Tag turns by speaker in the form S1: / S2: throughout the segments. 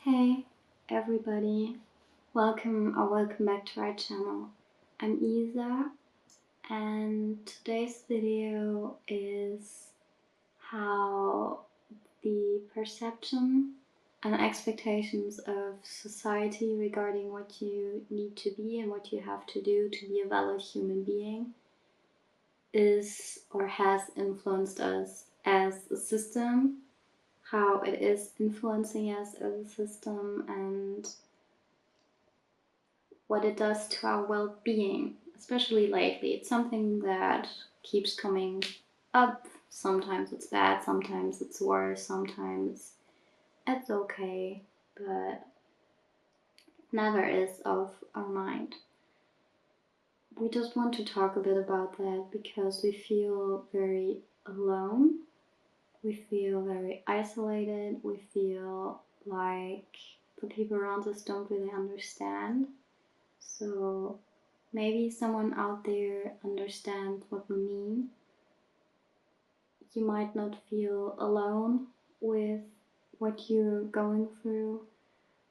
S1: Hey everybody, welcome back to our channel. I'm Isa and today's video is how the perception and expectations of society regarding what you need to be and what you have to do to be a valid human being is or has influenced us as a system, how it is influencing us as a system, and what it does to our well-being, especially lately. It's something that keeps coming up. Sometimes it's bad, sometimes it's worse, sometimes it's okay, but never is off our mind. We just want to talk a bit about that because we feel very alone. We feel very isolated. We feel like the people around us don't really understand. So maybe someone out there understands what we mean. You might not feel alone with what you're going through,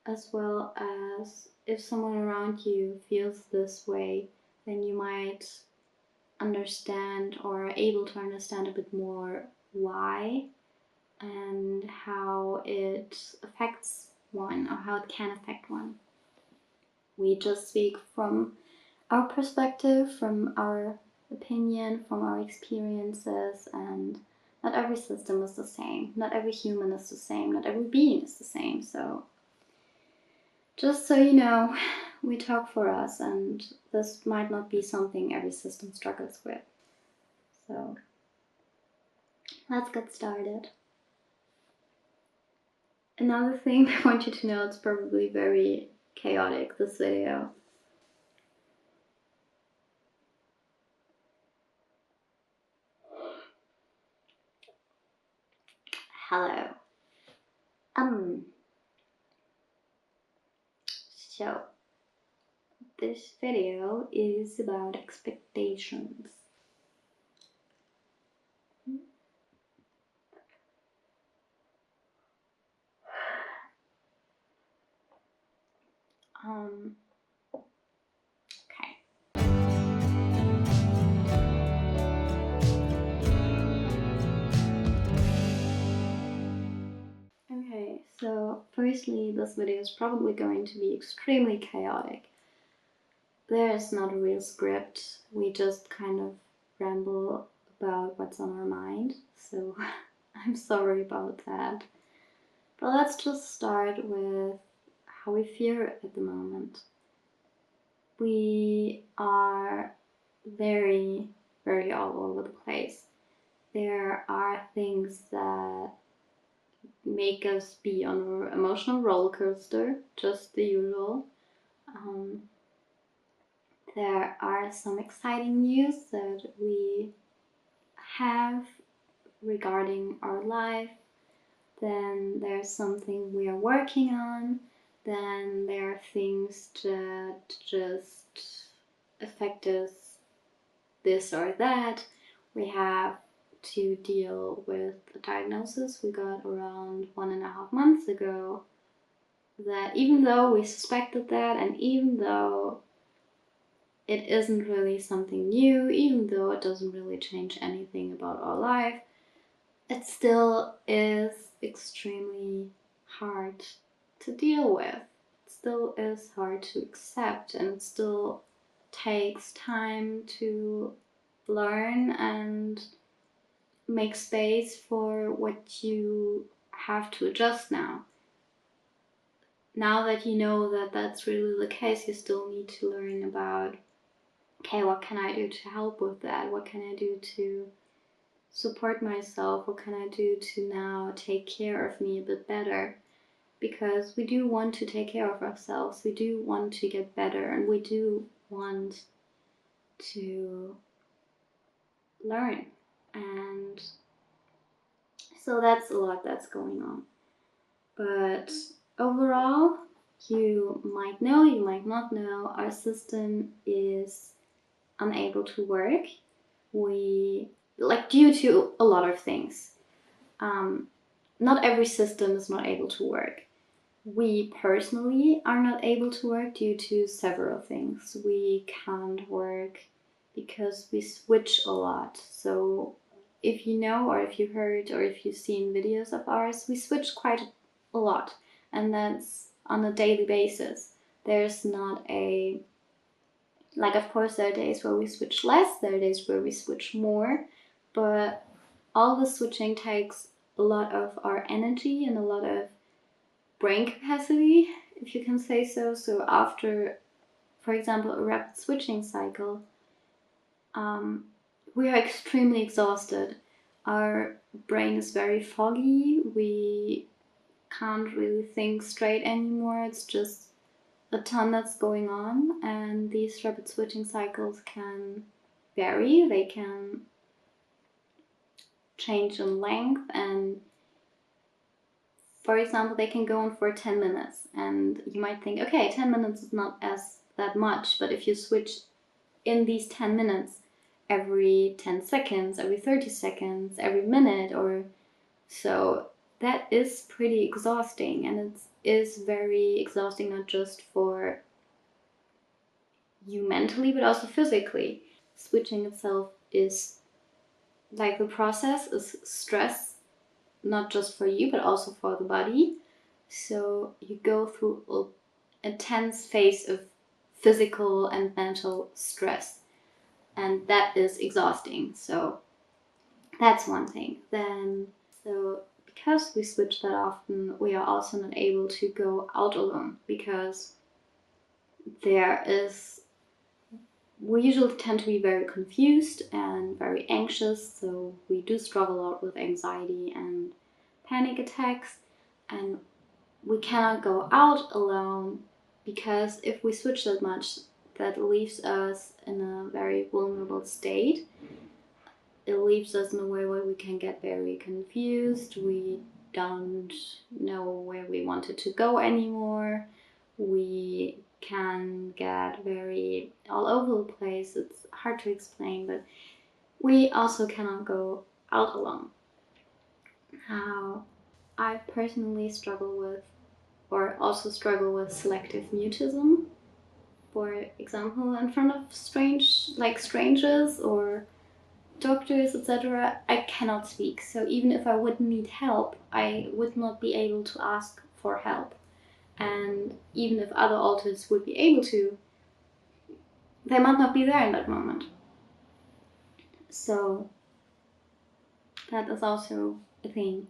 S1: as well as if someone around you feels this way, then you might understand or are able to understand a bit more why and how it affects one or how it can affect one. We just speak from our perspective, from our opinion, from our experiences, and not every system is the same, not every human is the same, not every being is the same. So just so you know, we talk for us, and this might not be something every system struggles with. So let's get started. Another thing I want you to know, it's probably very chaotic, this video. Hello. So this video is about expectations. Okay, so firstly, this video is probably going to be extremely chaotic. There is not a real script, we just kind of ramble about what's on our mind, so I'm sorry about that. But let's just start with how we feel at the moment. We are very, very all over the place. There are things that make us be on an emotional roller coaster, just the usual. There are some exciting news that we have regarding our life. Then there's something we are working on. Then there are things that just affect us this or that. We have to deal with a diagnosis we got around 1.5 months ago, that even though we suspected that, and even though it isn't really something new, even though it doesn't really change anything about our life, it still is extremely hard to deal with. It still is hard to accept, and it still takes time to learn and make space for what you have to adjust now. Now that you know that that's really the case, you still need to learn about, okay, what can I do to help with that? What can I do to support myself? What can I do to now take care of me a bit better? Because we do want to take care of ourselves, we do want to get better, and we do want to learn. And so that's a lot that's going on. But overall, you might know, you might not know, our system is unable to work. Due to a lot of things. Not every system is not able to work. We personally are not able to work due to several things. We can't work because we switch a lot. So if you know, or if you heard, or if you've seen videos of ours, we switch quite a lot, and that's on a daily basis. There's not a, like, of course there are days where we switch less, there are days where we switch more, but all the switching takes a lot of our energy and a lot of brain capacity, if you can say so. So after, for example, a rapid switching cycle, we are extremely exhausted. Our brain is very foggy. We can't really think straight anymore. It's just a ton that's going on, and these rapid switching cycles can vary. They can change in length, and for example, they can go on for 10 minutes, and you might think, okay, 10 minutes is not as that much, but if you switch in these 10 minutes every 10 seconds, every 30 seconds, every minute or so, that is pretty exhausting, and it is very exhausting, not just for you mentally, but also physically. Switching itself is, like, the process is stress, not just for you, but also for the body. So you go through an intense phase of physical and mental stress, and that is exhausting. So that's one thing. Then, so because we switch that often, we are also not able to go out alone, because we usually tend to be very confused and very anxious, so we do struggle a lot with anxiety and panic attacks, and we cannot go out alone, because if we switch that much, that leaves us in a very vulnerable state. It leaves us in a way where we can get very confused. We don't know where we wanted to go anymore. We can get very all over the place. It's hard to explain, but we also cannot go out alone. How I personally struggle with, or also struggle with, selective mutism. For example, in front of strangers or doctors, etc., I cannot speak. So even if I would need help, I would not be able to ask for help. And even if other autists would be able to, they might not be there in that moment. So that is also a thing.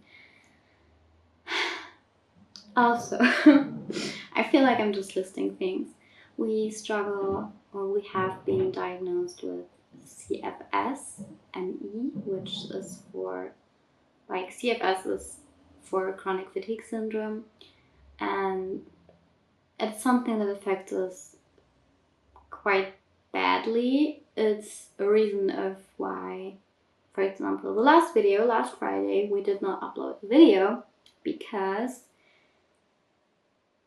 S1: Also, I feel like I'm just listing things. We struggle, or we have been diagnosed with CFS-ME, which is for, like, CFS is for chronic fatigue syndrome, and it's something that affects us quite badly. It's a reason of why, for example, the last video, last Friday, we did not upload the video because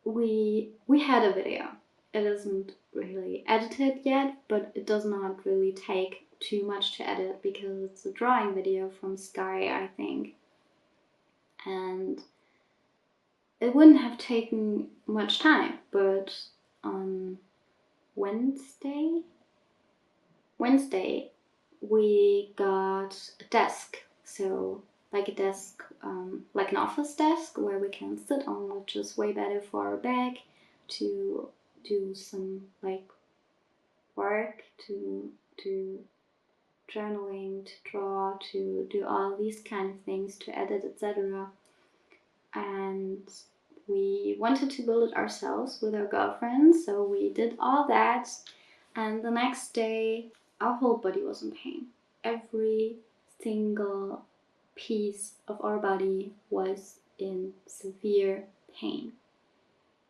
S1: we had a video. It isn't really edited yet, but it does not really take too much to edit because it's a drawing video from Sky, I think. And it wouldn't have taken much time, but on Wednesday, we got a desk. So like a desk, like an office desk where we can sit on, which is way better for our back, to do some like work, to journaling, to draw, to do all these kind of things, to edit, etc. And we wanted to build it ourselves with our girlfriends, so we did all that, and the next day our whole body was in pain. Every single piece of our body was in severe pain.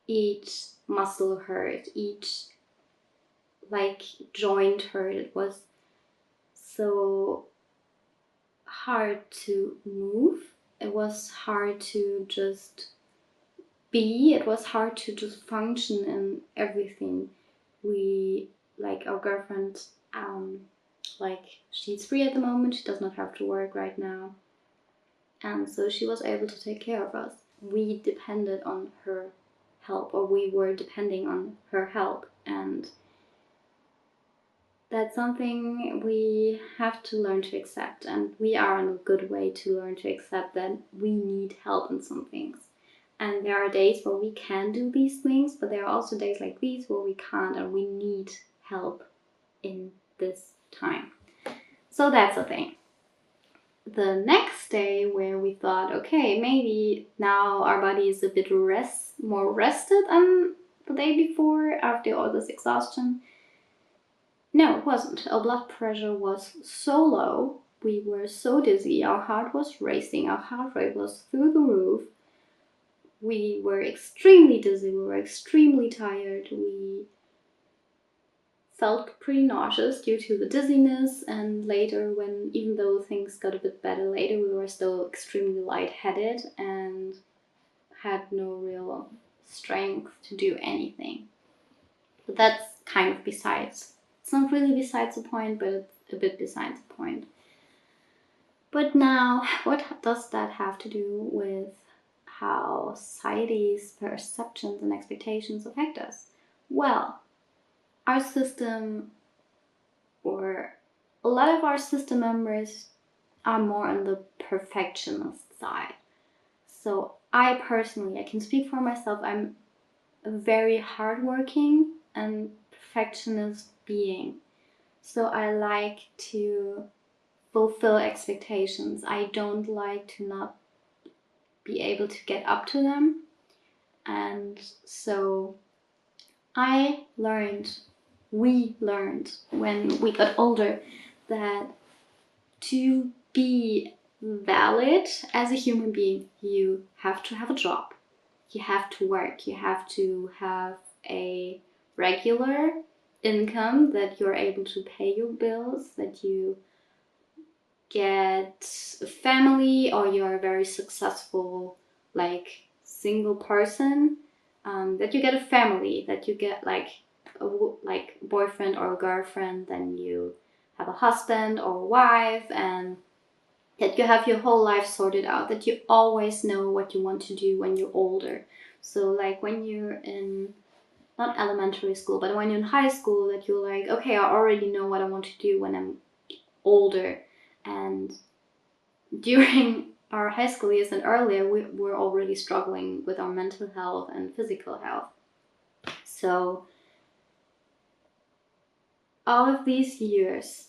S1: Each muscle hurt, each joint hurt. It was so hard to move. It was hard to just be. It was hard to just function in everything. Our girlfriend, she's free at the moment. She does not have to work right now. And so she was able to take care of us. We depended on her help, or we were depending on her help. And that's something we have to learn to accept, and we are on a good way to learn to accept that we need help in some things. And there are days where we can do these things, but there are also days like these where we can't, and we need help in this time. So that's the thing. The next day, where we thought, okay, maybe now our body is a bit more rested than the day before after all this exhaustion. No, it wasn't. Our blood pressure was so low, we were so dizzy, our heart was racing, our heart rate was through the roof. We were extremely dizzy, we were extremely tired, we felt pretty nauseous due to the dizziness, and later, even though things got a bit better later, we were still extremely lightheaded and had no real strength to do anything. But that's kind of besides. It's not really besides the point, but it's a bit besides the point. But now, what does that have to do with how society's perceptions and expectations affect us? Well, our system, or a lot of our system members, are more on the perfectionist side. So I can speak for myself, I'm a very hardworking and perfectionist being. So I like to fulfill expectations. I don't like to not be able to get up to them. And so we learned when we got older that to be valid as a human being, you have to have a job. You have to work. You have to have a regular income that you're able to pay your bills, that you get a family, or you're a very successful single person, that you get a family, that you get a boyfriend or a girlfriend, then you have a husband or a wife, and that you have your whole life sorted out, that you always know what you want to do when you're older. So when you're in, not elementary school, but when you're in high school, that you're like, okay, I already know what I want to do when I'm older. And during our high school years and earlier, we were already struggling with our mental health and physical health. So all of these years,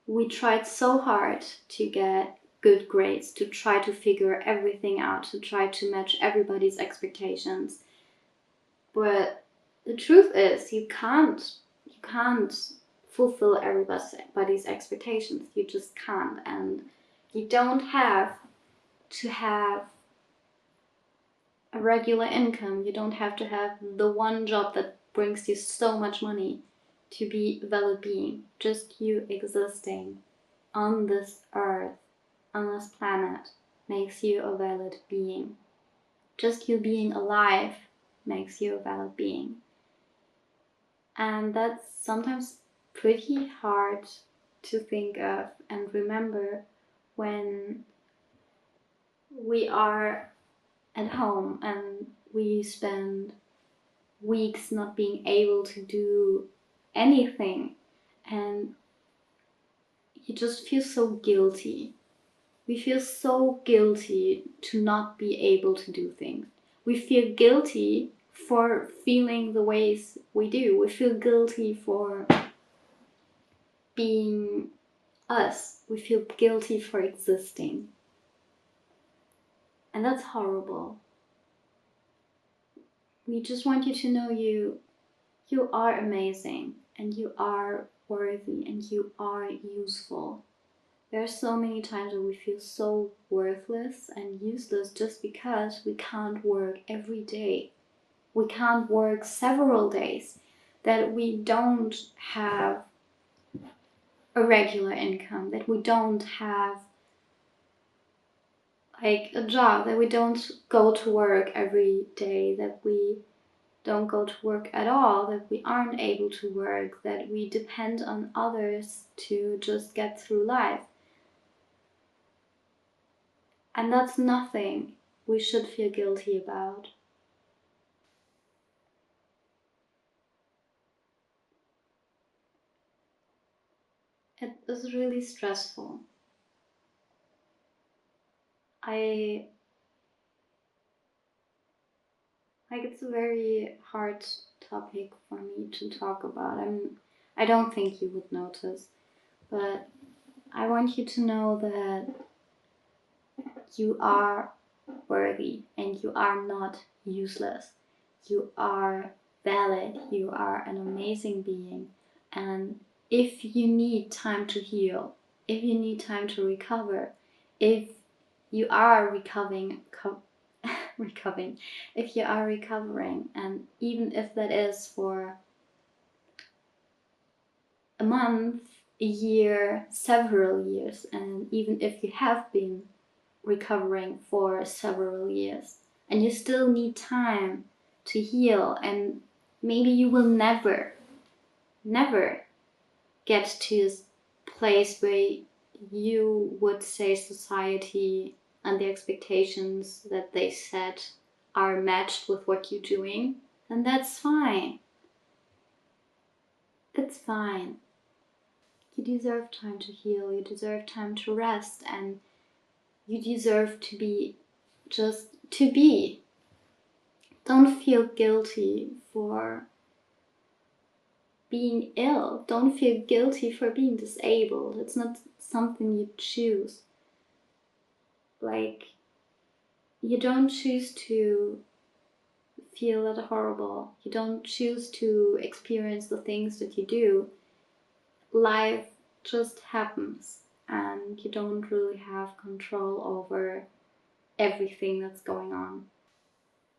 S1: we tried so hard to get good grades, to try to figure everything out, to try to match everybody's expectations. But the truth is, you can't fulfill everybody's expectations. You just can't. And you don't have to have a regular income. You don't have to have the one job that brings you so much money to be a valid being. Just you existing on this earth, on this planet, makes you a valid being. Just you being alive makes you a valid being. And that's sometimes pretty hard to think of and remember when we are at home and we spend weeks not being able to do anything, and you just feel so guilty. We feel so guilty to not be able to do things. We feel guilty for feeling the ways we do. We feel guilty for being us. We feel guilty for existing. And that's horrible. We just want you to know you are amazing, and you are worthy, and you are useful. There are so many times where we feel so worthless and useless just because we can't work every day. We can't work several days, that we don't have a regular income, that we don't have a job, that we don't go to work every day, that we don't go to work at all, that we aren't able to work, that we depend on others to just get through life. And that's nothing we should feel guilty about. It is really stressful. It's a very hard topic for me to talk about. I don't think you would notice, but I want you to know that you are worthy and you are not useless. You are valid. You are an amazing being. And if you need time to heal, if you need time to recover, if you are if you are recovering, and even if that is for a month, a year, several years, and even if you have been recovering for several years and you still need time to heal, and maybe you will never get to a place where you would say society and the expectations that they set are matched with what you're doing, then that's fine. It's fine. You deserve time to heal, you deserve time to rest, and you deserve to be just to be. Don't feel guilty for being ill. Don't feel guilty for being disabled. It's not something you choose. Like, you don't choose to feel that horrible. You don't choose to experience the things that you do. Life just happens, and you don't really have control over everything that's going on.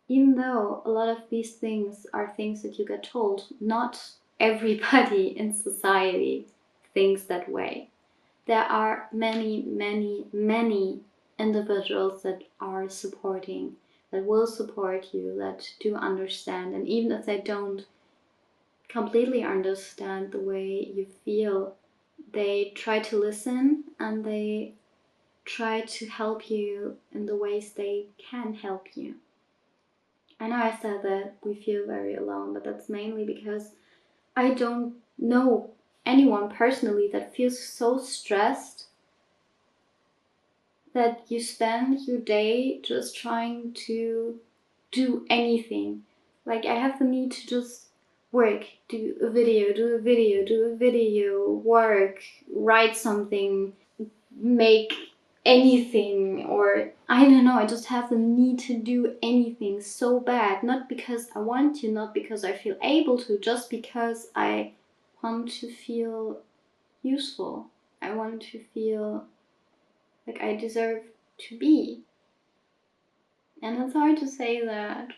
S1: Even though a lot of these things are things that you get told, not everybody in society thinks that way. There are many, many, many individuals that are supporting, that will support you, that do understand. And even if they don't completely understand the way you feel, they try to listen and they try to help you in the ways they can help you. I know I said that we feel very alone, but that's mainly because I don't know anyone personally that feels so stressed that you spend your day just trying to do anything. Like, I have the need to just work, do a video, work, write something, make anything, or I don't know, I just have the need to do anything so bad. Not because I want to, not because I feel able to, just because I want to feel useful. I want to feel like I deserve to be. And it's hard to say that.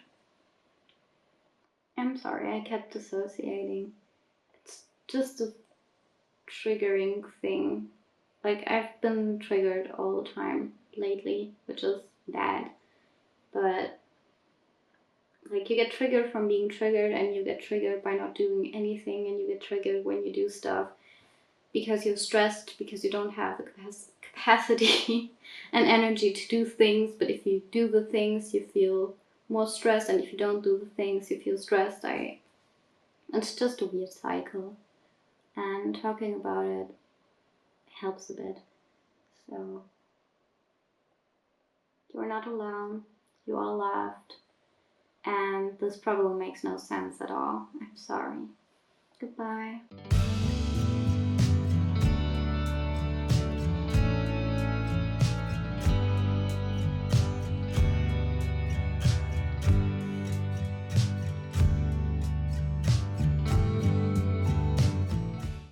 S1: I'm sorry, I kept dissociating. It's just a triggering thing. Like, I've been triggered all the time lately, which is bad. But, like, you get triggered from being triggered, and you get triggered by not doing anything, and you get triggered when you do stuff because you're stressed, because you don't have the capacity and energy to do things. But if you do the things, you feel more stressed, and if you don't do the things, you feel stressed. It's just a weird cycle, and talking about it helps a bit. So, you're not alone, you are loved, and this probably makes no sense at all. I'm sorry. Goodbye.